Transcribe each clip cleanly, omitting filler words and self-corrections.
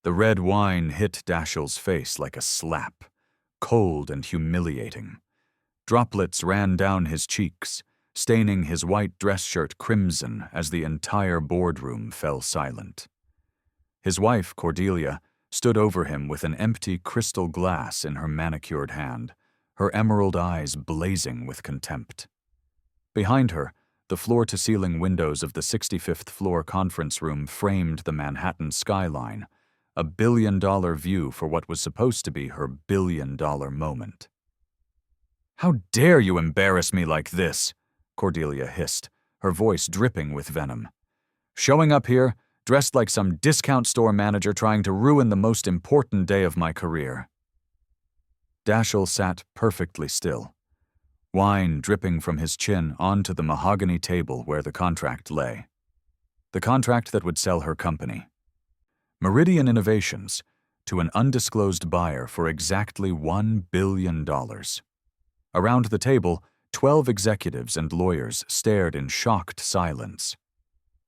The red wine hit Dashiell's face like a slap, cold and humiliating. Droplets ran down his cheeks, staining his white dress shirt crimson as the entire boardroom fell silent. His wife, Cordelia, stood over him with an empty crystal glass in her manicured hand, her emerald eyes blazing with contempt. Behind her, the floor-to-ceiling windows of the 65th floor conference room framed the Manhattan skyline, a billion-dollar view for what was supposed to be her billion-dollar moment. "How dare you embarrass me like this?" Cordelia hissed, her voice dripping with venom. "Showing up here, dressed like some discount store manager trying to ruin the most important day of my career." Dashiell sat perfectly still, wine dripping from his chin onto the mahogany table where the contract lay. The contract that would sell her company, Meridian Innovations, to an undisclosed buyer for exactly $1 billion. Around the table, 12 executives and lawyers stared in shocked silence.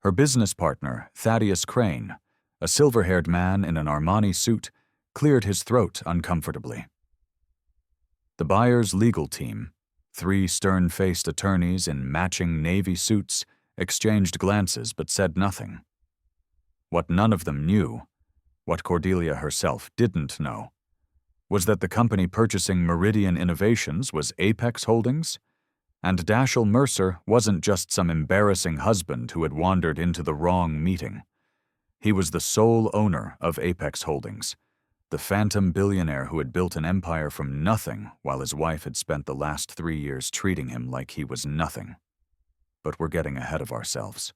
Her business partner, Thaddeus Crane, a silver-haired man in an Armani suit, cleared his throat uncomfortably. The buyer's legal team, 3 stern-faced attorneys in matching navy suits, exchanged glances but said nothing. What none of them knew, what Cordelia herself didn't know, was that the company purchasing Meridian Innovations was Apex Holdings, and Dashiell Mercer wasn't just some embarrassing husband who had wandered into the wrong meeting. He was the sole owner of Apex Holdings, the phantom billionaire who had built an empire from nothing while his wife had spent the last 3 years treating him like he was nothing. But we're getting ahead of ourselves.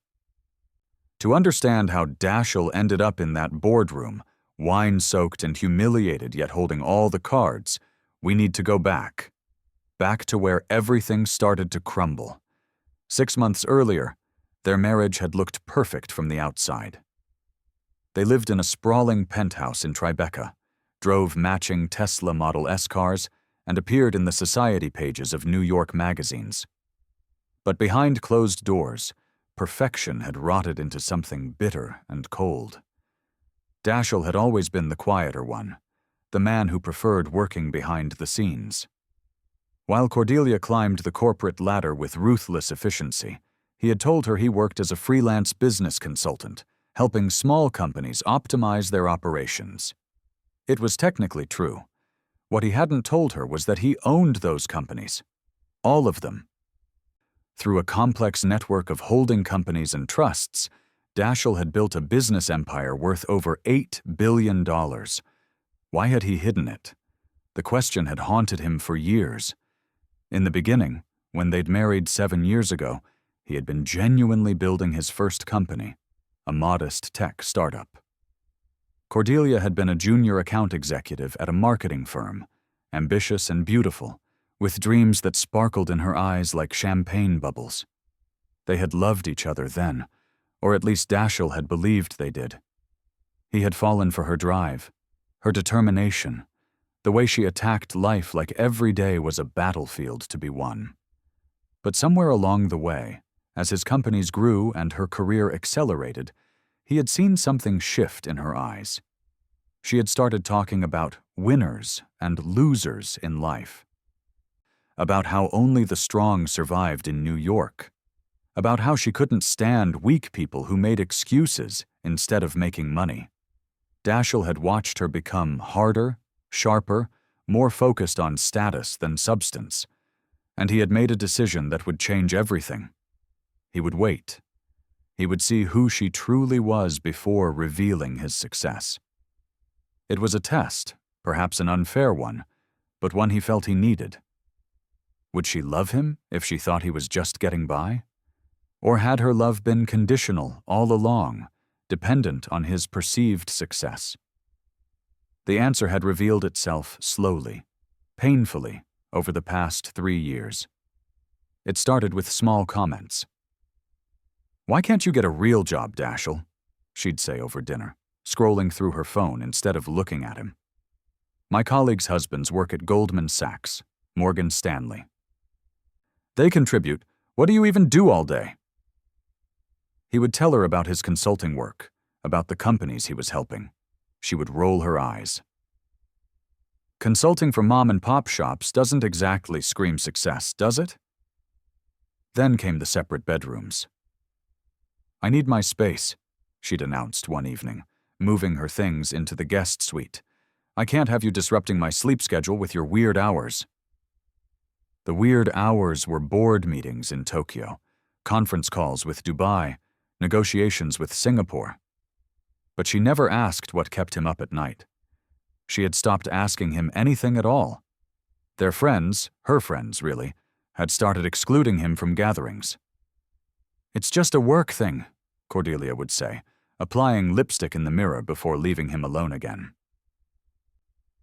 To understand how Dashiell ended up in that boardroom, wine-soaked and humiliated yet holding all the cards, we need to go back to where everything started to crumble. 6 months earlier, their marriage had looked perfect from the outside. They lived in a sprawling penthouse in Tribeca, drove matching Tesla Model S cars, and appeared in the society pages of New York magazines. But behind closed doors, perfection had rotted into something bitter and cold. Dashiell had always been the quieter one, the man who preferred working behind the scenes. While Cordelia climbed the corporate ladder with ruthless efficiency, he had told her he worked as a freelance business consultant, helping small companies optimize their operations. It was technically true. What he hadn't told her was that he owned those companies, all of them. Through a complex network of holding companies and trusts, Dashiell had built a business empire worth over $8 billion. Why had he hidden it? The question had haunted him for years. In the beginning, when they'd married 7 years ago, he had been genuinely building his first company, a modest tech startup. Cordelia had been a junior account executive at a marketing firm, ambitious and beautiful, with dreams that sparkled in her eyes like champagne bubbles. They had loved each other then, or at least Dashiell had believed they did. He had fallen for her drive, her determination, the way she attacked life like every day was a battlefield to be won. But somewhere along the way, as his companies grew and her career accelerated, he had seen something shift in her eyes. She had started talking about winners and losers in life, about how only the strong survived in New York, about how she couldn't stand weak people who made excuses instead of making money. Dashiell had watched her become harder, sharper, more focused on status than substance, and he had made a decision that would change everything. He would wait. He would see who she truly was before revealing his success. It was a test, perhaps an unfair one, but one he felt he needed. Would she love him if she thought he was just getting by? Or had her love been conditional all along, dependent on his perceived success? The answer had revealed itself slowly, painfully, over the past 3 years. It started with small comments. "Why can't you get a real job, Dashiell?" she'd say over dinner, scrolling through her phone instead of looking at him. "My colleagues' husbands work at Goldman Sachs, Morgan Stanley. They contribute. What do you even do all day?" He would tell her about his consulting work, about the companies he was helping, She would roll her eyes. Consulting for mom-and-pop shops doesn't exactly scream success, does it? Then came the separate bedrooms. "I need my space," she'd announced one evening, moving her things into the guest suite. "I can't have you disrupting my sleep schedule with your weird hours." The weird hours were board meetings in Tokyo, conference calls with Dubai, negotiations with Singapore. But she never asked what kept him up at night. She had stopped asking him anything at all. Their friends, her friends really, had started excluding him from gatherings. "It's just a work thing," Cordelia would say, applying lipstick in the mirror before leaving him alone again.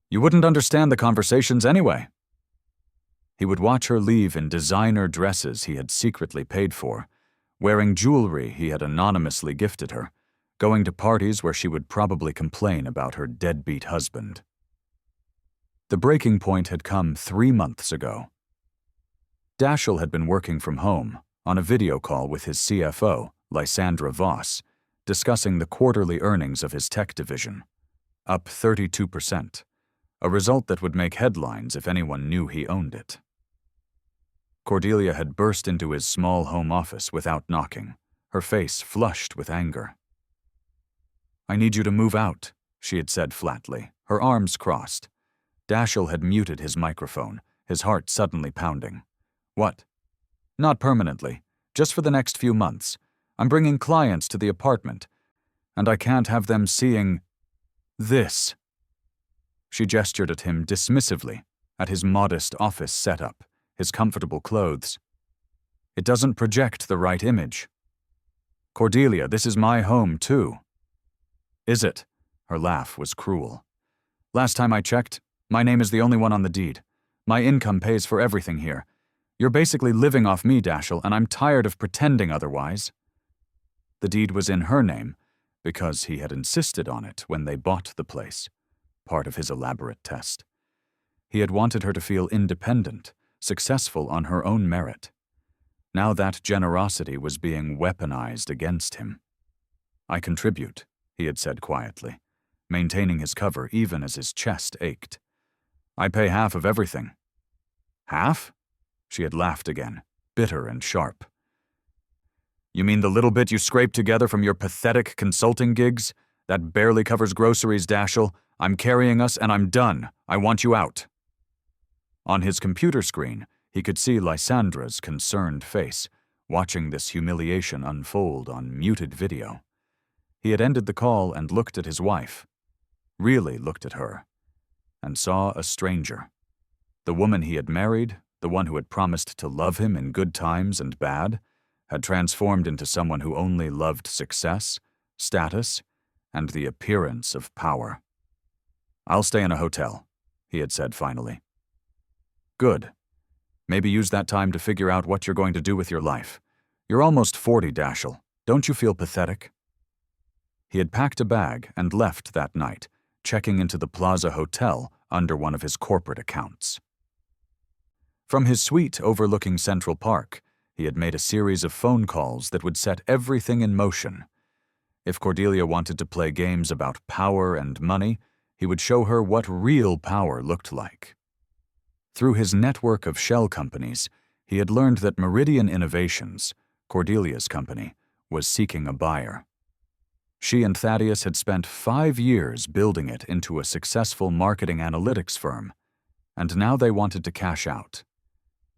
"You wouldn't understand the conversations anyway." He would watch her leave in designer dresses he had secretly paid for, wearing jewelry he had anonymously gifted her, going to parties where she would probably complain about her deadbeat husband. The breaking point had come 3 months ago. Dashiell had been working from home, on a video call with his CFO, Lysandra Voss, discussing the quarterly earnings of his tech division, up 32%, a result that would make headlines if anyone knew he owned it. Cordelia had burst into his small home office without knocking, her face flushed with anger. "I need you to move out," she had said flatly, her arms crossed. Dashiell had muted his microphone, his heart suddenly pounding. "What?" "Not permanently, just for the next few months. I'm bringing clients to the apartment, and I can't have them seeing this." She gestured at him dismissively, at his modest office setup, his comfortable clothes. "It doesn't project the right image." "Cordelia, this is my home, too." "Is it?" Her laugh was cruel. "Last time I checked, my name is the only one on the deed. My income pays for everything here. You're basically living off me, Dashiell, and I'm tired of pretending otherwise." The deed was in her name, because he had insisted on it when they bought the place, part of his elaborate test. He had wanted her to feel independent, successful on her own merit. Now that generosity was being weaponized against him. "I contribute," he had said quietly, maintaining his cover even as his chest ached. "I pay half of everything." "Half?" She had laughed again, bitter and sharp. "You mean the little bit you scrape together from your pathetic consulting gigs? That barely covers groceries, Dashiell. I'm carrying us and I'm done. I want you out." On his computer screen, he could see Lysandra's concerned face, watching this humiliation unfold on muted video. He had ended the call and looked at his wife, really looked at her, and saw a stranger. The woman he had married, the one who had promised to love him in good times and bad, had transformed into someone who only loved success, status, and the appearance of power. "I'll stay in a hotel," he had said finally. "Good. Maybe use that time to figure out what you're going to do with your life. You're almost 40, Dashiell. Don't you feel pathetic?" He had packed a bag and left that night, checking into the Plaza Hotel under one of his corporate accounts. From his suite overlooking Central Park, he had made a series of phone calls that would set everything in motion. If Cordelia wanted to play games about power and money, he would show her what real power looked like. Through his network of shell companies, he had learned that Meridian Innovations, Cordelia's company, was seeking a buyer. She and Thaddeus had spent 5 years building it into a successful marketing analytics firm, and now they wanted to cash out.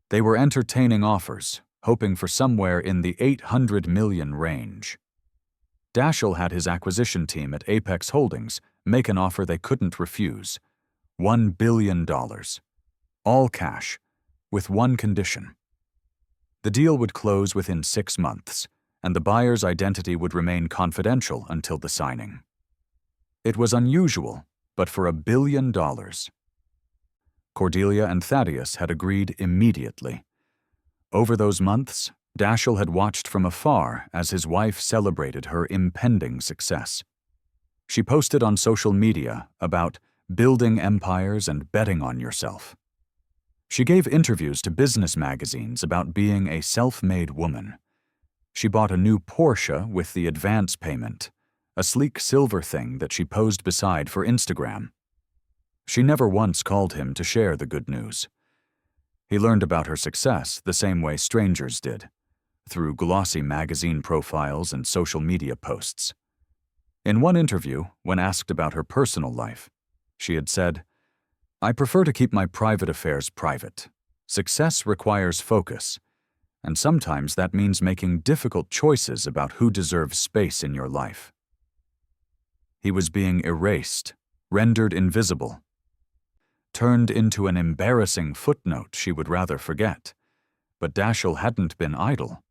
They were entertaining offers, hoping for somewhere in the 800 million range. Dashiell had his acquisition team at Apex Holdings make an offer they couldn't refuse, $1 billion. All cash, with one condition. The deal would close within 6 months, and the buyer's identity would remain confidential until the signing. It was unusual, but for $1 billion. Cordelia and Thaddeus had agreed immediately. Over those months, Dashiell had watched from afar as his wife celebrated her impending success. She posted on social media about building empires and betting on yourself. She gave interviews to business magazines about being a self-made woman. She bought a new Porsche with the advance payment, a sleek silver thing that she posed beside for Instagram. She never once called him to share the good news. He learned about her success the same way strangers did, through glossy magazine profiles and social media posts. In one interview, when asked about her personal life, she had said, "I prefer to keep my private affairs private. Success requires focus, and sometimes that means making difficult choices about who deserves space in your life." He was being erased, rendered invisible, turned into an embarrassing footnote she would rather forget. But Dashiell hadn't been idle.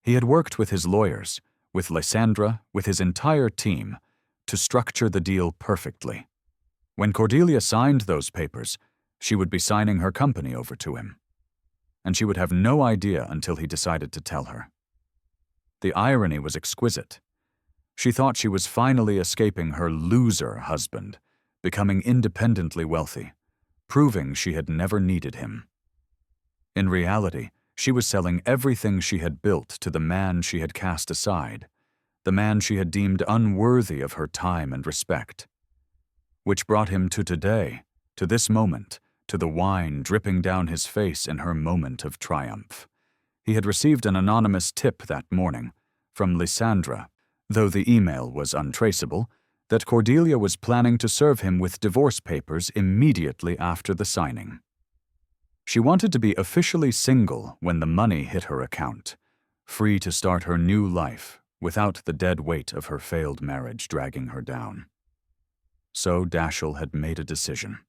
He had worked with his lawyers, with Lysandra, with his entire team, to structure the deal perfectly. When Cordelia signed those papers, she would be signing her company over to him. And she would have no idea until he decided to tell her. The irony was exquisite. She thought she was finally escaping her loser husband, becoming independently wealthy, proving she had never needed him. In reality, she was selling everything she had built to the man she had cast aside, the man she had deemed unworthy of her time and respect. Which brought him to today, to this moment, to the wine dripping down his face in her moment of triumph. He had received an anonymous tip that morning from Lysandra, though the email was untraceable, that Cordelia was planning to serve him with divorce papers immediately after the signing. She wanted to be officially single when the money hit her account, free to start her new life without the dead weight of her failed marriage dragging her down. So Dashiell had made a decision.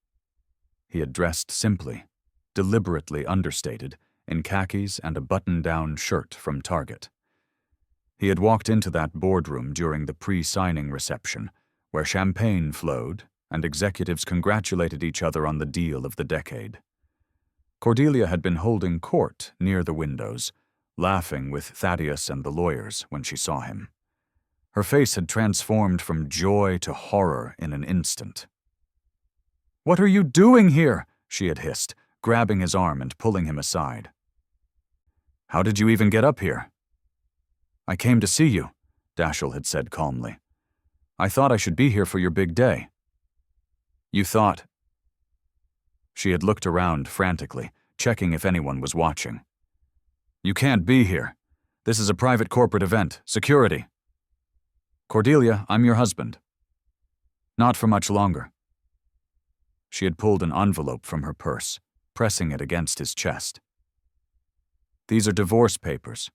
He had dressed simply, deliberately understated, in khakis and a button-down shirt from Target. He had walked into that boardroom during the pre-signing reception, where champagne flowed and executives congratulated each other on the deal of the decade. Cordelia had been holding court near the windows, laughing with Thaddeus and the lawyers when she saw him. Her face had transformed from joy to horror in an instant. "What are you doing here?" she had hissed, grabbing his arm and pulling him aside. "How did you even get up here?" "I came to see you," Dashiell had said calmly. "I thought I should be here for your big day." "You thought—" She had looked around frantically, checking if anyone was watching. "You can't be here. This is a private corporate event. Security." "Cordelia, I'm your husband." "Not for much longer." She had pulled an envelope from her purse, pressing it against his chest. "These are divorce papers.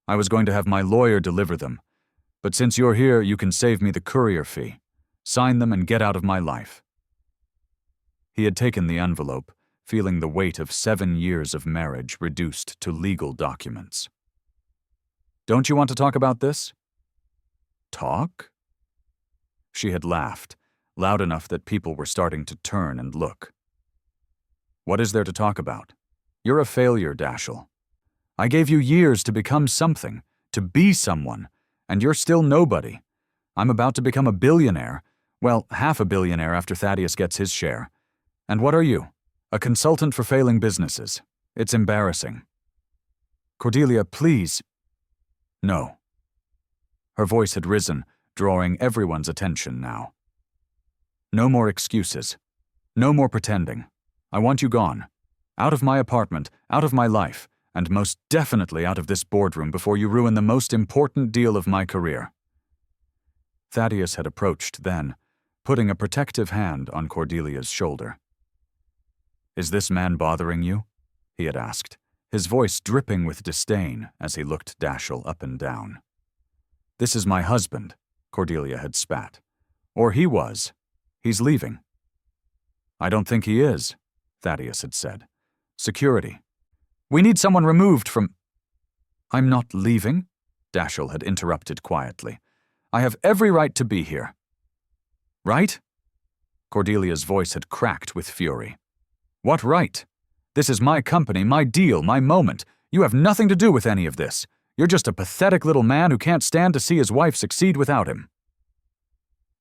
I was going to have my lawyer deliver them, but since you're here, you can save me the courier fee. Sign them and get out of my life." He had taken the envelope, feeling the weight of 7 years of marriage reduced to legal documents. "Don't you want to talk about this?" "Talk?" She had laughed, loud enough that people were starting to turn and look. "What is there to talk about? You're a failure, Dashiell. I gave you years to become something, to be someone, and you're still nobody. I'm about to become a billionaire, well, half a billionaire after Thaddeus gets his share. And what are you? A consultant for failing businesses. It's embarrassing." "Cordelia, please." "No." Her voice had risen, drawing everyone's attention now. "No more excuses. No more pretending. I want you gone. Out of my apartment, out of my life, and most definitely out of this boardroom before you ruin the most important deal of my career." Thaddeus had approached then, putting a protective hand on Cordelia's shoulder. "Is this man bothering you?" he had asked, his voice dripping with disdain as he looked Dashiell up and down. "This is my husband," Cordelia had spat. "Or he was. He's leaving." "I don't think he is," Thaddeus had said. "Security. We need someone removed from—" "I'm not leaving," Dashiell had interrupted quietly. "I have every right to be here." "Right?" Cordelia's voice had cracked with fury. "What right? This is my company, my deal, my moment. You have nothing to do with any of this. You're just a pathetic little man who can't stand to see his wife succeed without him."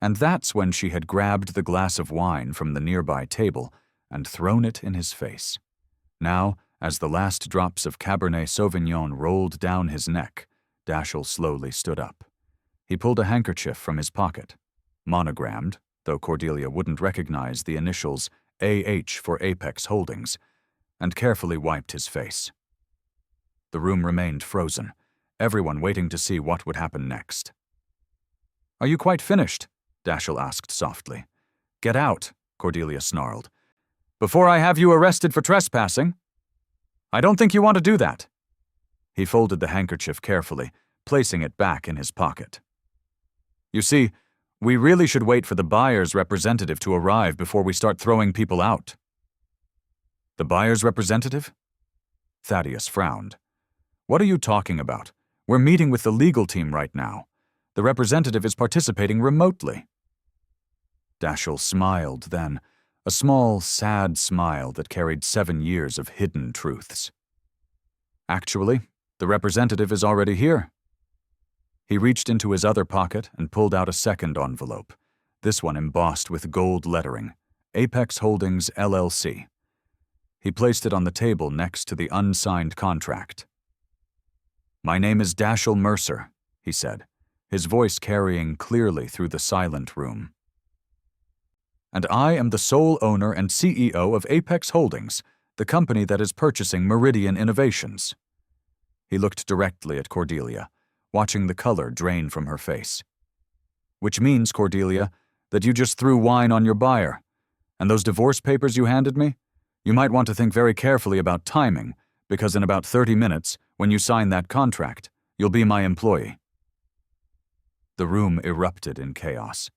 And that's when she had grabbed the glass of wine from the nearby table and thrown it in his face. Now, as the last drops of Cabernet Sauvignon rolled down his neck, Dashiell slowly stood up. He pulled a handkerchief from his pocket, monogrammed, though Cordelia wouldn't recognize the initials AH for Apex Holdings, and carefully wiped his face. The room remained frozen, everyone waiting to see what would happen next. "Are you quite finished?" Dashiell asked softly. "Get out," Cordelia snarled. "Before I have you arrested for trespassing. I don't think you want to do that." He folded the handkerchief carefully, placing it back in his pocket. "You see, we really should wait for the buyer's representative to arrive before we start throwing people out." "The buyer's representative?" Thaddeus frowned. "What are you talking about? We're meeting with the legal team right now. The representative is participating remotely." Dashiell smiled then, a small, sad smile that carried 7 years of hidden truths. "Actually, the representative is already here." He reached into his other pocket and pulled out a second envelope, this one embossed with gold lettering, Apex Holdings, LLC. He placed it on the table next to the unsigned contract. "My name is Dashiell Mercer," he said, his voice carrying clearly through the silent room. "And I am the sole owner and CEO of Apex Holdings, the company that is purchasing Meridian Innovations." He looked directly at Cordelia, watching the color drain from her face. "Which means, Cordelia, that you just threw wine on your buyer. And those divorce papers you handed me? You might want to think very carefully about timing, because in about 30 minutes, when you sign that contract, you'll be my employee." The room erupted in chaos.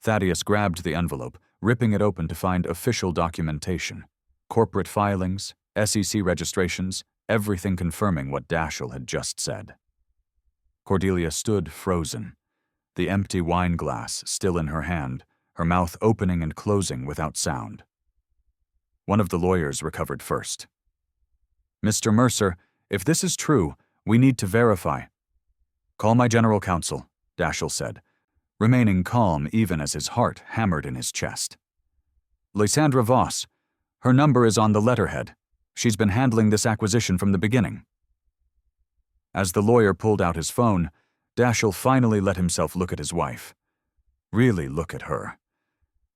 Thaddeus grabbed the envelope, ripping it open to find official documentation, corporate filings, SEC registrations, everything confirming what Dashiell had just said. Cordelia stood frozen, the empty wine glass still in her hand, her mouth opening and closing without sound. One of the lawyers recovered first. "Mr. Mercer, if this is true, we need to verify." "Call my general counsel," Dashiell said, remaining calm even as his heart hammered in his chest. "Lysandra Voss. Her number is on the letterhead. She's been handling this acquisition from the beginning." As the lawyer pulled out his phone, Dashiell finally let himself look at his wife. Really look at her.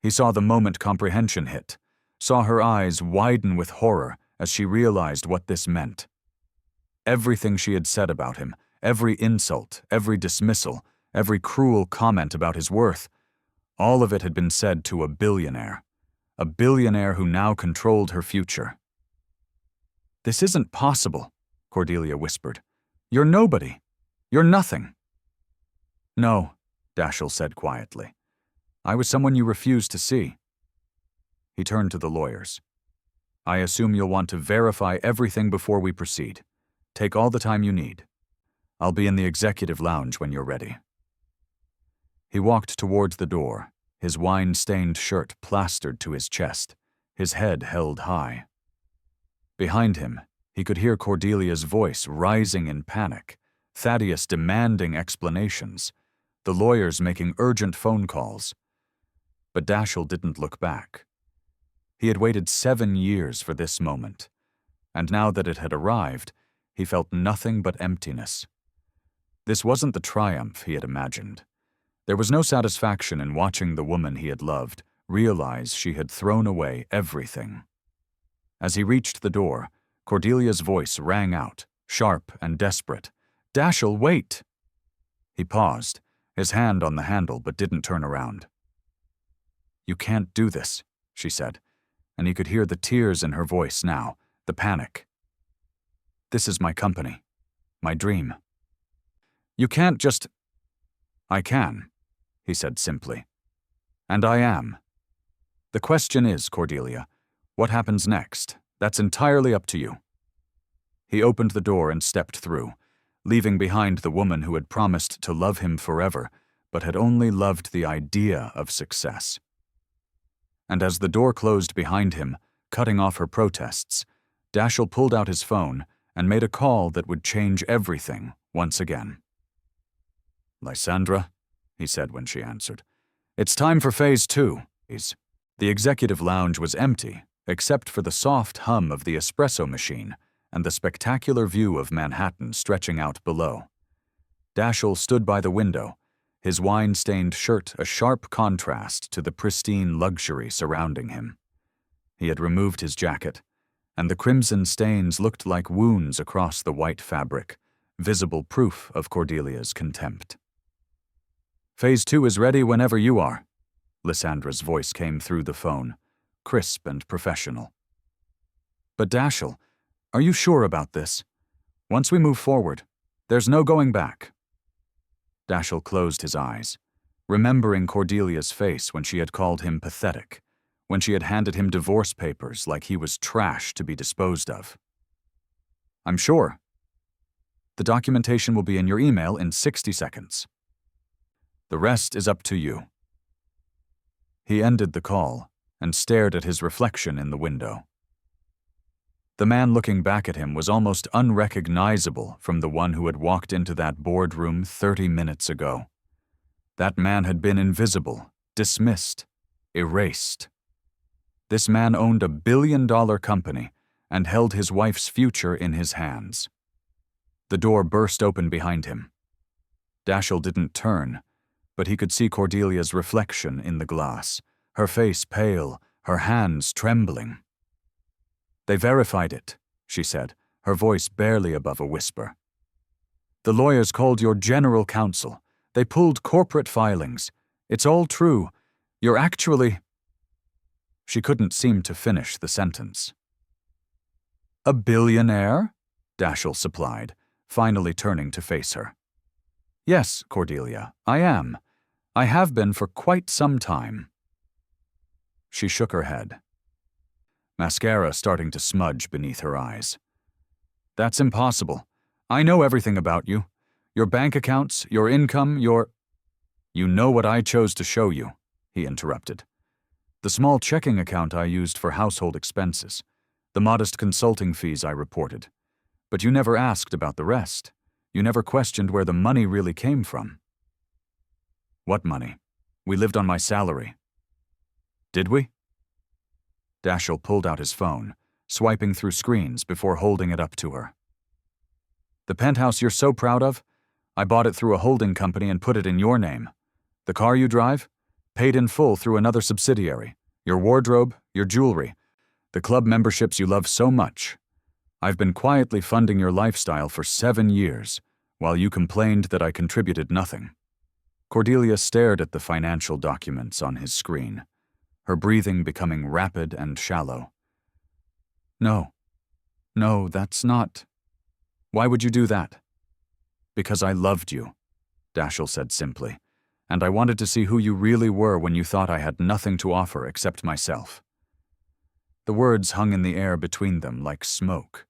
He saw the moment comprehension hit, saw her eyes widen with horror as she realized what this meant. Everything she had said about him, every insult, every dismissal, every cruel comment about his worth, all of it had been said to a billionaire who now controlled her future. "This isn't possible," Cordelia whispered. "You're nobody. You're nothing." "No," Dashiell said quietly. "I was someone you refused to see." He turned to the lawyers. "I assume you'll want to verify everything before we proceed. Take all the time you need. I'll be in the executive lounge when you're ready." He walked towards the door, his wine-stained shirt plastered to his chest, his head held high. Behind him, he could hear Cordelia's voice rising in panic, Thaddeus demanding explanations, the lawyers making urgent phone calls. But Dashiell didn't look back. He had waited 7 years for this moment, and now that it had arrived, he felt nothing but emptiness. This wasn't the triumph he had imagined. There was no satisfaction in watching the woman he had loved realize she had thrown away everything. As he reached the door, Cordelia's voice rang out, sharp and desperate. "Dashiell, wait!" He paused, his hand on the handle, but didn't turn around. "You can't do this," she said, and he could hear the tears in her voice now, the panic. "This is my company, my dream. You can't just—" "I can," he said simply. "And I am. The question is, Cordelia, what happens next? That's entirely up to you." He opened the door and stepped through, leaving behind the woman who had promised to love him forever, but had only loved the idea of success. And as the door closed behind him, cutting off her protests, Dashiell pulled out his phone and made a call that would change everything once again. "Lysandra," he said when she answered. "It's time for Phase 2. The executive lounge was empty, except for the soft hum of the espresso machine and the spectacular view of Manhattan stretching out below. Dashiell stood by the window, his wine-stained shirt a sharp contrast to the pristine luxury surrounding him. He had removed his jacket, and the crimson stains looked like wounds across the white fabric, visible proof of Cordelia's contempt. "Phase 2 is ready whenever you are," Lysandra's voice came through the phone, crisp and professional. "But Dashiell, are you sure about this? Once we move forward, there's no going back." Dashiell closed his eyes, remembering Cordelia's face when she had called him pathetic, when she had handed him divorce papers like he was trash to be disposed of. "I'm sure. The documentation will be in your email in 60 seconds. The rest is up to you." He ended the call and stared at his reflection in the window. The man looking back at him was almost unrecognizable from the one who had walked into that boardroom 30 minutes ago. That man had been invisible, dismissed, erased. This man owned a billion-dollar company and held his wife's future in his hands. The door burst open behind him. Dashiell didn't turn, but he could see Cordelia's reflection in the glass, her face pale, her hands trembling. "They verified it," she said, her voice barely above a whisper. "The lawyers called your general counsel. They pulled corporate filings. It's all true. You're actually—" She couldn't seem to finish the sentence. "A billionaire?" Dashiell supplied, finally turning to face her. "Yes, Cordelia, I am. I have been for quite some time." She shook her head, mascara starting to smudge beneath her eyes. "That's impossible. I know everything about you. Your bank accounts, your income, your—" "You know what I chose to show you," he interrupted. "The small checking account I used for household expenses, the modest consulting fees I reported. But you never asked about the rest. You never questioned where the money really came from." "What money? We lived on my salary." "Did we?" Dashiell pulled out his phone, swiping through screens before holding it up to her. "The penthouse you're so proud of? I bought it through a holding company and put it in your name. The car you drive? Paid in full through another subsidiary. Your wardrobe, your jewelry, the club memberships you love so much. I've been quietly funding your lifestyle for 7 years, while you complained that I contributed nothing." Cordelia stared at the financial documents on his screen, her breathing becoming rapid and shallow. No, that's not. Why would you do that?" "Because I loved you," Dashiell said simply, "and I wanted to see who you really were when you thought I had nothing to offer except myself." The words hung in the air between them like smoke.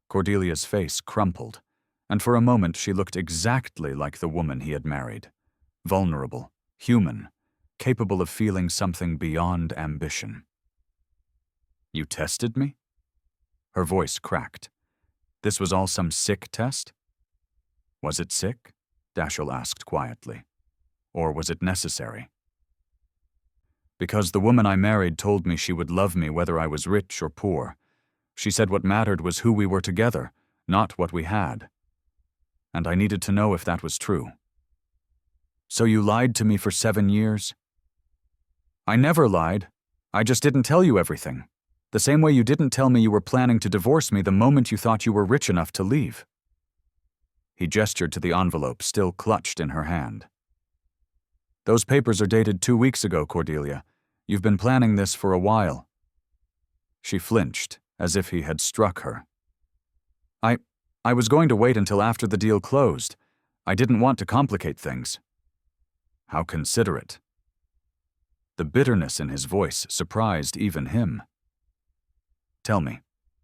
Cordelia's face crumpled, and for a moment she looked exactly like the woman he had married. Vulnerable, human, capable of feeling something beyond ambition. "You tested me?" Her voice cracked. "This was all some sick test?" "Was it sick?" Dashiell asked quietly. "Or was it necessary?" "Because the woman I married told me she would love me whether I was rich or poor. She said what mattered was who we were together, not what we had. And I needed to know if that was true." "So you lied to me for 7 years?" "I never lied. I just didn't tell you everything. The same way you didn't tell me you were planning to divorce me the moment you thought you were rich enough to leave." He gestured to the envelope still clutched in her hand. "Those papers are dated 2 weeks ago, Cordelia. You've been planning this for a while." She flinched, as if he had struck her. I was going to wait until after the deal closed. I didn't want to complicate things." "How considerate." The bitterness in his voice surprised even him. "Tell me,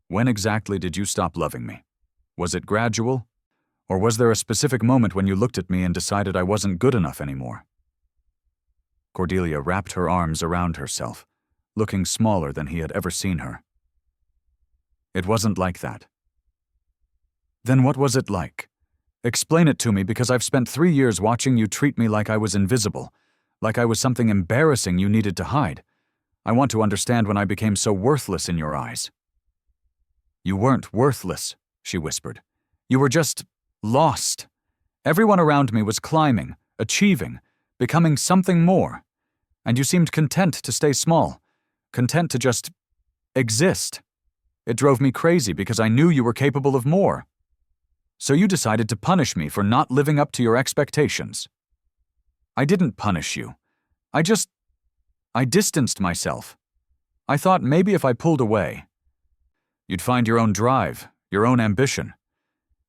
when exactly did you stop loving me? Was it gradual? Or was there a specific moment when you looked at me and decided I wasn't good enough anymore?" Cordelia wrapped her arms around herself, looking smaller than he had ever seen her. "It wasn't like that." "Then what was it like? Explain it to me, because I've spent 3 years watching you treat me like I was invisible, like I was something embarrassing you needed to hide. I want to understand when I became so worthless in your eyes." "You weren't worthless," she whispered. "You were just lost. Everyone around me was climbing, achieving, becoming something more, and you seemed content to stay small, content to just exist. It drove me crazy because I knew you were capable of more. So you decided to punish me for not living up to your expectations. I didn't punish you. I distanced myself. I thought maybe if I pulled away, you'd find your own drive, your own ambition.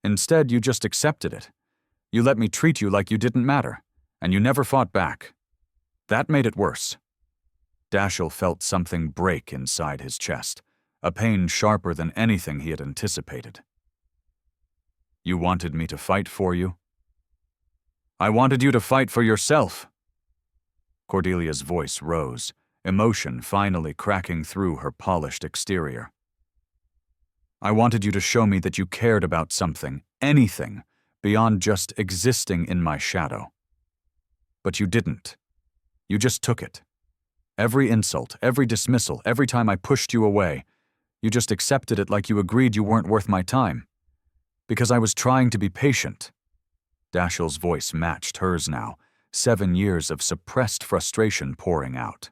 Instead, you just accepted it. You let me treat you like you didn't matter, and you never fought back. That made it worse. Dashiell felt something break inside his chest, a pain sharper than anything he had anticipated. You wanted me to fight for you? I wanted you to fight for yourself. Cordelia's voice rose, emotion finally cracking through her polished exterior. I wanted you to show me that you cared about something, anything, beyond just existing in my shadow. But you didn't. You just took it. Every insult, every dismissal, every time I pushed you away, you just accepted it like you agreed you weren't worth my time. Because I was trying to be patient. Dashiell's voice matched hers now, 7 years of suppressed frustration pouring out.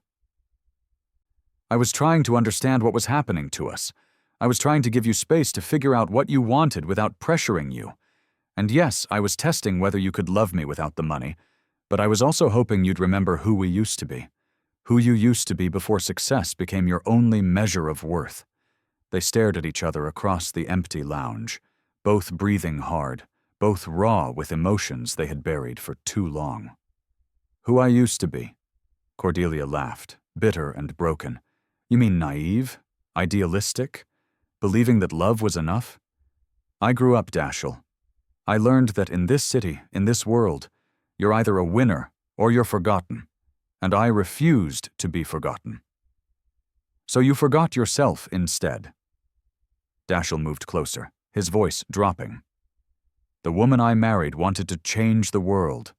I was trying to understand what was happening to us. I was trying to give you space to figure out what you wanted without pressuring you. And yes, I was testing whether you could love me without the money, but I was also hoping you'd remember who we used to be. Who you used to be before success became your only measure of worth. They stared at each other across the empty lounge, both breathing hard, both raw with emotions they had buried for too long. Who I used to be? Cordelia laughed, bitter and broken. You mean naive? Idealistic? Believing that love was enough? I grew up, Dashiell. I learned that in this city, in this world, you're either a winner or you're forgotten, and I refused to be forgotten. So you forgot yourself instead. Dashiell moved closer, his voice dropping. The woman I married wanted to change the world.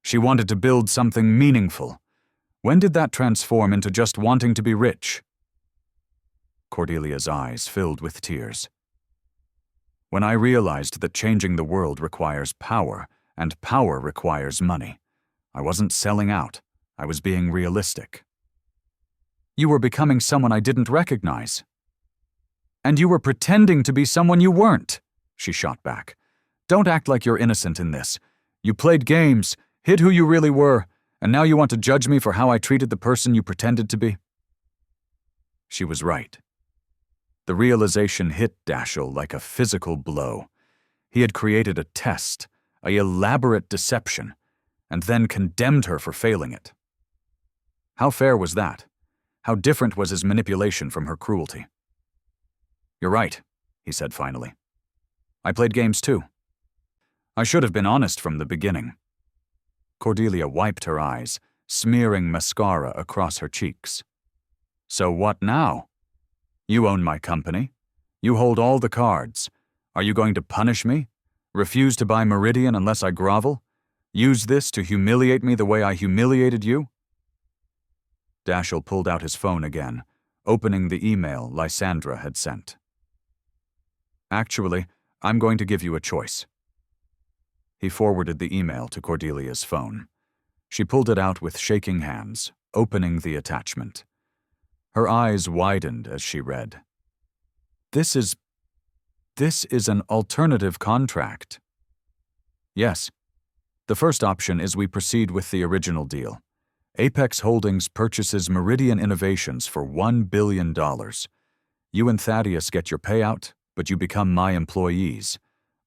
She wanted to build something meaningful. When did that transform into just wanting to be rich? Cordelia's eyes filled with tears. When I realized that changing the world requires power, and power requires money, I wasn't selling out. I was being realistic. You were becoming someone I didn't recognize. And you were pretending to be someone you weren't, she shot back. Don't act like you're innocent in this. You played games, hid who you really were, and now you want to judge me for how I treated the person you pretended to be? She was right. The realization hit Dashiell like a physical blow. He had created a test, an elaborate deception, and then condemned her for failing it. How fair was that? How different was his manipulation from her cruelty? You're right, he said finally. I played games too. I should have been honest from the beginning. Cordelia wiped her eyes, smearing mascara across her cheeks. So what now? You own my company. You hold all the cards. Are you going to punish me? Refuse to buy Meridian unless I grovel? Use this to humiliate me the way I humiliated you? Dashiell pulled out his phone again, opening the email Lysandra had sent. Actually, I'm going to give you a choice. He forwarded the email to Cordelia's phone. She pulled it out with shaking hands, opening the attachment. Her eyes widened as she read. This is an alternative contract. Yes. The first option is we proceed with the original deal. Apex Holdings purchases Meridian Innovations for $1 billion. You and Thaddeus get your payout, but you become my employees.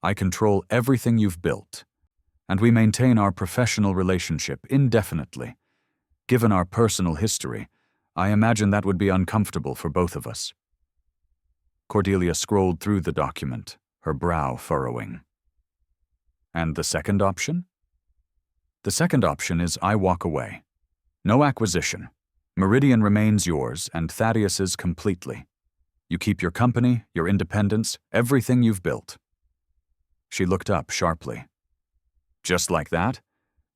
I control everything you've built. And we maintain our professional relationship indefinitely. Given our personal history, I imagine that would be uncomfortable for both of us. Cordelia scrolled through the document, her brow furrowing. And the second option? The second option is I walk away. No acquisition. Meridian remains yours and Thaddeus's completely. You keep your company, your independence, everything you've built. She looked up sharply. Just like that?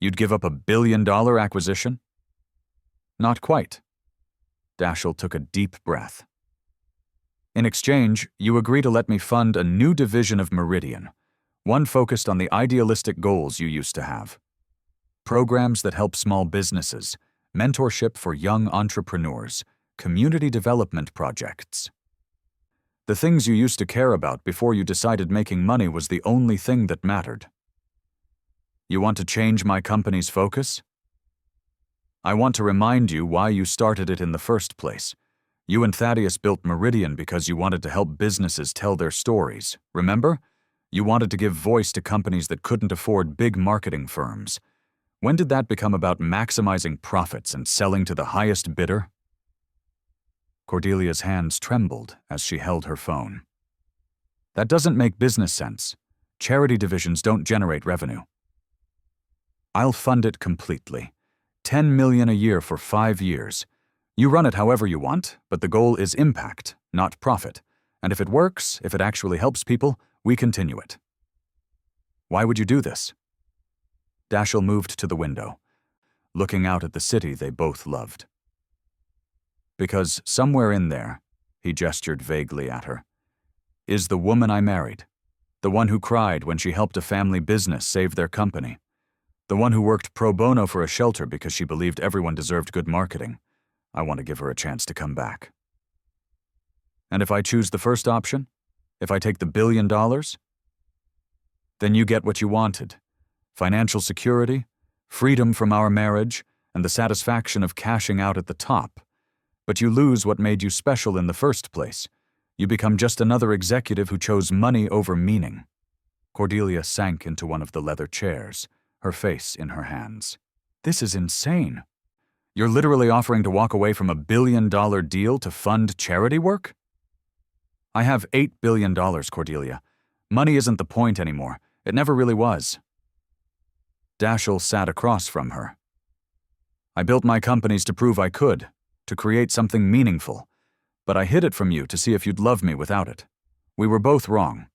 You'd give up a $1 billion acquisition? Not quite. Dashiell took a deep breath. In exchange, you agree to let me fund a new division of Meridian, one focused on the idealistic goals you used to have. programs that help small businesses, mentorship for young entrepreneurs, community development projects. The things you used to care about before you decided making money was the only thing that mattered. You want to change my company's focus? I want to remind you why you started it in the first place. You and Thaddeus built Meridian because you wanted to help businesses tell their stories, remember? You wanted to give voice to companies that couldn't afford big marketing firms. When did that become about maximizing profits and selling to the highest bidder? Cordelia's hands trembled as she held her phone. That doesn't make business sense. Charity divisions don't generate revenue. I'll fund it completely. $10 million a year for 5 years. You run it however you want, but the goal is impact, not profit. And if it works, if it actually helps people, we continue it. Why would you do this? Dashiell moved to the window, looking out at the city they both loved. Because somewhere in there, he gestured vaguely at her, is the woman I married, the one who cried when she helped a family business save their company, the one who worked pro bono for a shelter because she believed everyone deserved good marketing. I want to give her a chance to come back. And if I choose the first option, if I take the $1 billion, then you get what you wanted. Financial security, freedom from our marriage, and the satisfaction of cashing out at the top. But you lose what made you special in the first place. You become just another executive who chose money over meaning. Cordelia sank into one of the leather chairs, her face in her hands. This is insane. You're literally offering to walk away from a $1 billion deal to fund charity work? I have $8 billion, Cordelia. Money isn't the point anymore. It never really was. Dashiell sat across from her. I built my companies to prove I could, to create something meaningful, but I hid it from you to see if you'd love me without it. We were both wrong.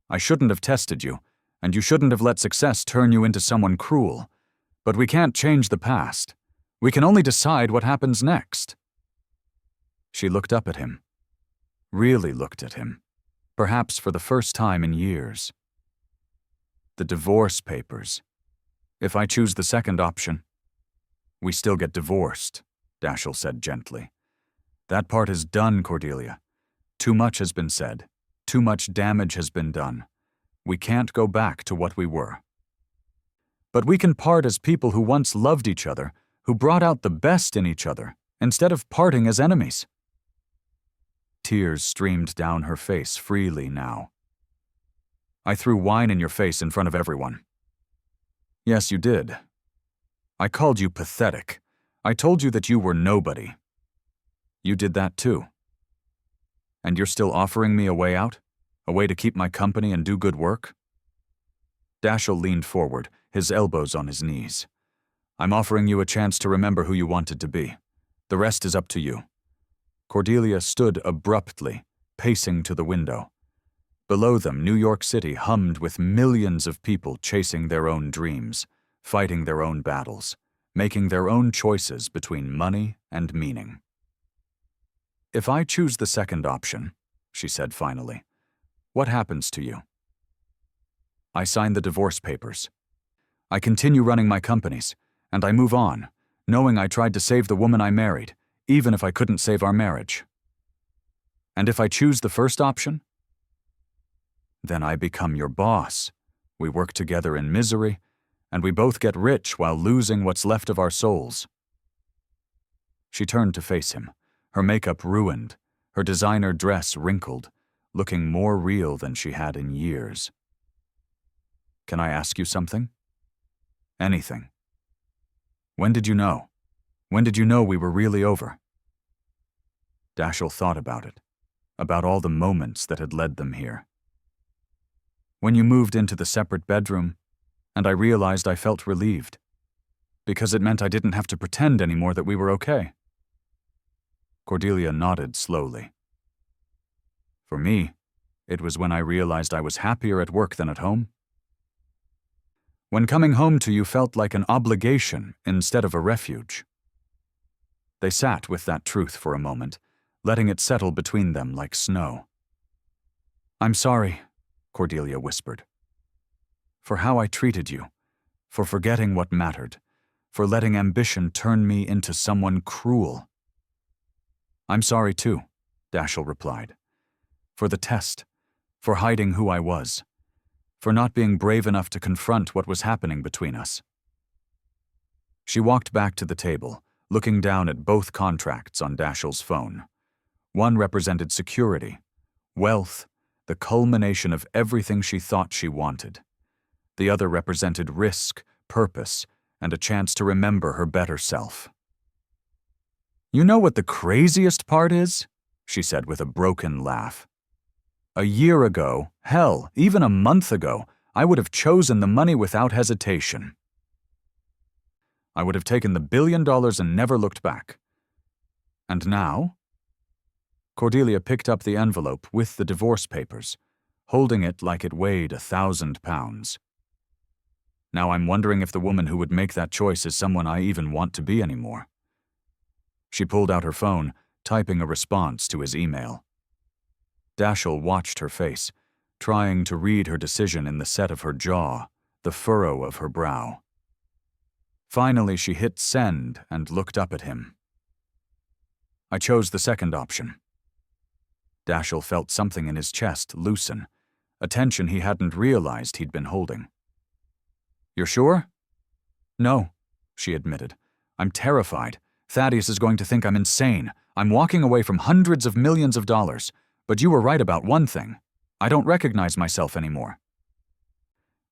I shouldn't have tested you, and you shouldn't have let success turn you into someone cruel. But we can't change the past. We can only decide what happens next. She looked up at him. Really looked at him, perhaps for the first time in years. The divorce papers. If I choose the second option, we still get divorced, Dashiell said gently. That part is done, Cordelia. Too much has been said. Too much damage has been done. We can't go back to what we were. But we can part as people who once loved each other, who brought out the best in each other, instead of parting as enemies. Tears streamed down her face freely now. I threw wine in your face in front of everyone. Yes, you did. I called you pathetic. I told you that you were nobody. You did that too. And you're still offering me a way out? A way to keep my company and do good work? Dashiell leaned forward, his elbows on his knees. I'm offering you a chance to remember who you wanted to be. The rest is up to you. Cordelia stood abruptly, pacing to the window. Below them, New York City hummed with millions of people chasing their own dreams, fighting their own battles, making their own choices between money and meaning. If I choose the second option, she said finally, what happens to you? I sign the divorce papers. I continue running my companies, and I move on, knowing I tried to save the woman I married, even if I couldn't save our marriage. And if I choose the first option? Then I become your boss. We work together in misery, and we both get rich while losing what's left of our souls. She turned to face him, her makeup ruined, her designer dress wrinkled, looking more real than she had in years. Can I ask you something? Anything. When did you know? When did you know we were really over? Dashiell thought about it, about all the moments that had led them here. When you moved into the separate bedroom, and I realized I felt relieved, because it meant I didn't have to pretend anymore that we were okay. Cordelia nodded slowly. For me, it was when I realized I was happier at work than at home. When coming home to you felt like an obligation instead of a refuge. They sat with that truth for a moment, letting it settle between them like snow. I'm sorry, Cordelia whispered, for how I treated you, for forgetting what mattered, for letting ambition turn me into someone cruel. I'm sorry too, Dashiell replied. For the test, for hiding who I was, for not being brave enough to confront what was happening between us. She walked back to the table, looking down at both contracts on Dashiell's phone. One represented security, wealth, the culmination of everything she thought she wanted. The other represented risk, purpose, and a chance to remember her better self. You know what the craziest part is? She said with a broken laugh. A year ago, hell, even a month ago, I would have chosen the money without hesitation. I would have taken the $1 billion and never looked back. And now? Cordelia picked up the envelope with the divorce papers, holding it like it weighed 1,000 pounds. Now I'm wondering if the woman who would make that choice is someone I even want to be anymore. She pulled out her phone, typing a response to his email. Dashiell watched her face, trying to read her decision in the set of her jaw, the furrow of her brow. Finally, she hit send and looked up at him. I chose the second option. Dashiell felt something in his chest loosen, a tension he hadn't realized he'd been holding. You're sure? No, she admitted. I'm terrified. Thaddeus is going to think I'm insane. I'm walking away from hundreds of millions of dollars. But you were right about one thing. I don't recognize myself anymore.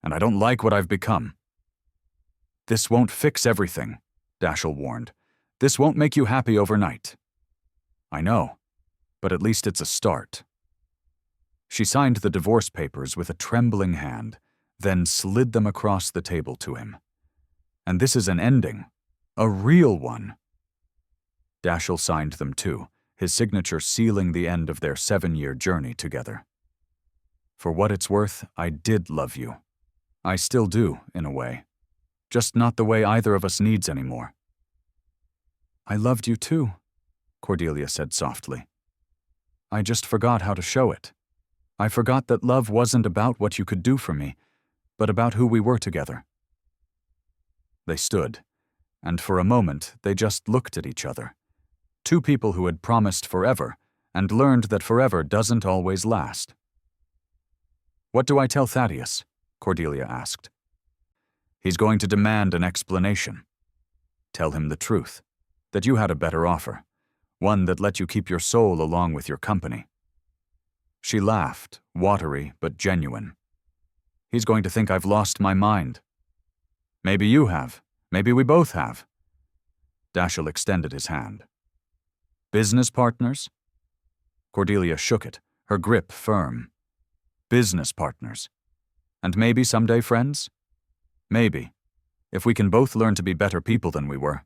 And I don't like what I've become. This won't fix everything, Dashiell warned. This won't make you happy overnight. I know, but at least it's a start. She signed the divorce papers with a trembling hand, then slid them across the table to him. And this is an ending, a real one. Dashiell signed them too, his signature sealing the end of their 7-year journey together. For what it's worth, I did love you. I still do, in a way. Just not the way either of us needs anymore. I loved you too, Cordelia said softly. I just forgot how to show it. I forgot that love wasn't about what you could do for me, but about who we were together. They stood, and for a moment they just looked at each other. Two people who had promised forever and learned that forever doesn't always last. What do I tell Thaddeus? Cordelia asked. He's going to demand an explanation. Tell him the truth, that you had a better offer, one that let you keep your soul along with your company. She laughed, watery but genuine. He's going to think I've lost my mind. Maybe you have. Maybe we both have. Dashiell extended his hand. Business partners? Cordelia shook it, her grip firm. Business partners. And maybe someday friends? Maybe, if we can both learn to be better people than we were.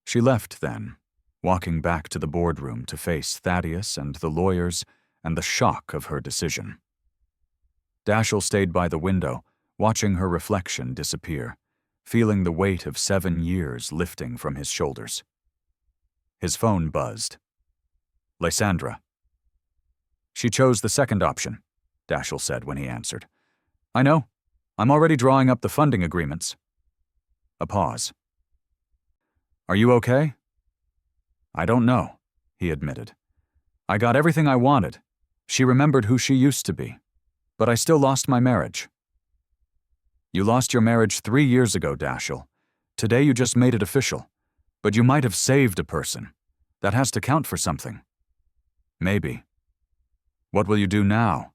She left then, walking back to the boardroom to face Thaddeus and the lawyers and the shock of her decision. Dashiell stayed by the window, watching her reflection disappear, feeling the weight of 7 years lifting from his shoulders. His phone buzzed. Lysandra. She chose the second option, Dashiell said when he answered. I know. I'm already drawing up the funding agreements. A pause. Are you okay? I don't know, he admitted. I got everything I wanted. She remembered who she used to be. But I still lost my marriage. You lost your marriage 3 years ago, Dashiell. Today you just made it official. But you might have saved a person. That has to count for something. Maybe. What will you do now?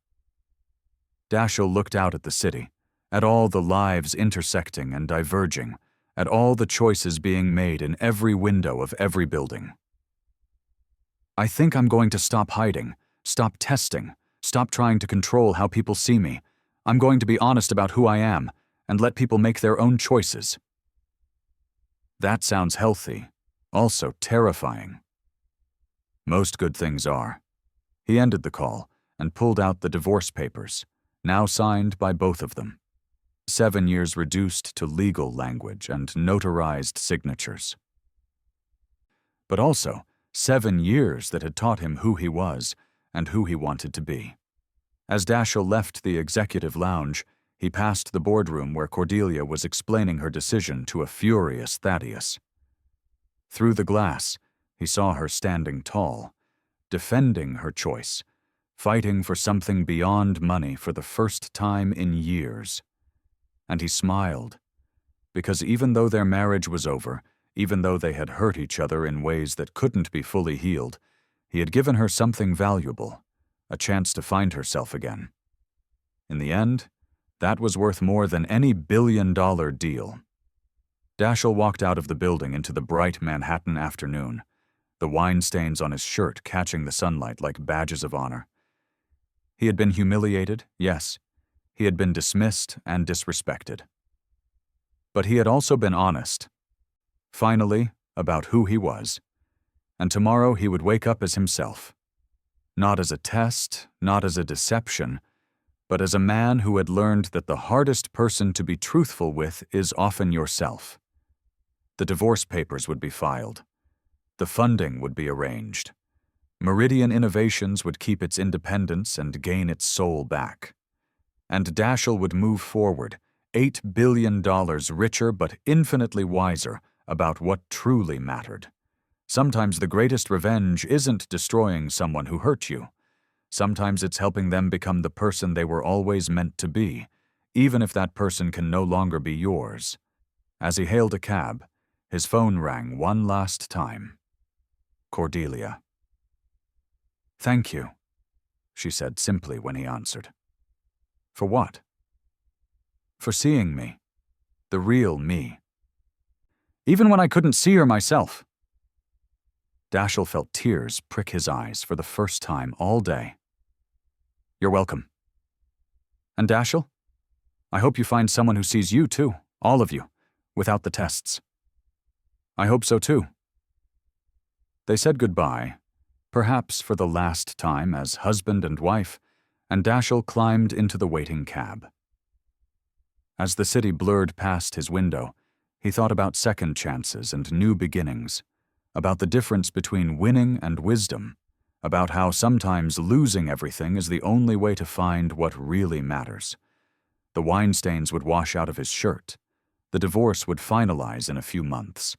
Dashiell looked out at the city, at all the lives intersecting and diverging, at all the choices being made in every window of every building. I think I'm going to stop hiding, stop testing, stop trying to control how people see me. I'm going to be honest about who I am and let people make their own choices. That sounds healthy, also terrifying. Most good things are. He ended the call and pulled out the divorce papers, now signed by both of them. 7 years reduced to legal language and notarized signatures. But also 7 years that had taught him who he was and who he wanted to be. As Dashiell left the executive lounge, He passed the boardroom where Cordelia was explaining her decision to a furious Thaddeus. Through the glass, he saw her standing tall, defending her choice, fighting for something beyond money for the first time in years. And he smiled, because even though their marriage was over, even though they had hurt each other in ways that couldn't be fully healed, he had given her something valuable, a chance to find herself again. In the end, that was worth more than any billion-dollar deal. Dashiell walked out of the building into the bright Manhattan afternoon, the wine stains on his shirt catching the sunlight like badges of honor. He had been humiliated, yes. He had been dismissed and disrespected. But he had also been honest, finally, about who he was. And tomorrow he would wake up as himself. Not as a test, not as a deception, but as a man who had learned that the hardest person to be truthful with is often yourself. The divorce papers would be filed. The funding would be arranged. Meridian Innovations would keep its independence and gain its soul back. And Dashiell would move forward, $8 billion richer but infinitely wiser about what truly mattered. Sometimes the greatest revenge isn't destroying someone who hurt you. Sometimes it's helping them become the person they were always meant to be, even if that person can no longer be yours. As he hailed a cab, his phone rang one last time. Cordelia. "Thank you," she said simply when he answered. "For what?" "For seeing me. The real me. Even when I couldn't see her myself." Dashiell felt tears prick his eyes for the first time all day. "You're welcome. And Dashiell, I hope you find someone who sees you too, all of you, without the tests." "I hope so too." They said goodbye, perhaps for the last time as husband and wife, and Dashiell climbed into the waiting cab. As the city blurred past his window, he thought about second chances and new beginnings, about the difference between winning and wisdom, about how sometimes losing everything is the only way to find what really matters. The wine stains would wash out of his shirt. The divorce would finalize in a few months.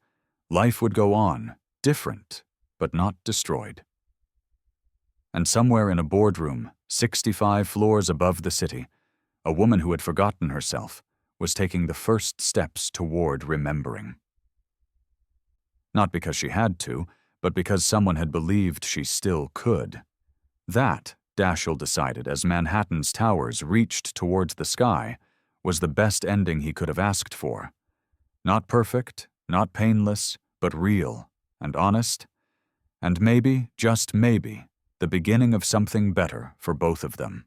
Life would go on, different, but not destroyed. And somewhere in a boardroom, 65 floors above the city, a woman who had forgotten herself was taking the first steps toward remembering. Not because she had to, but because someone had believed she still could. That, Dashiell decided as Manhattan's towers reached towards the sky, was the best ending he could have asked for. Not perfect, not painless, but real and honest, and maybe, just maybe, the beginning of something better for both of them.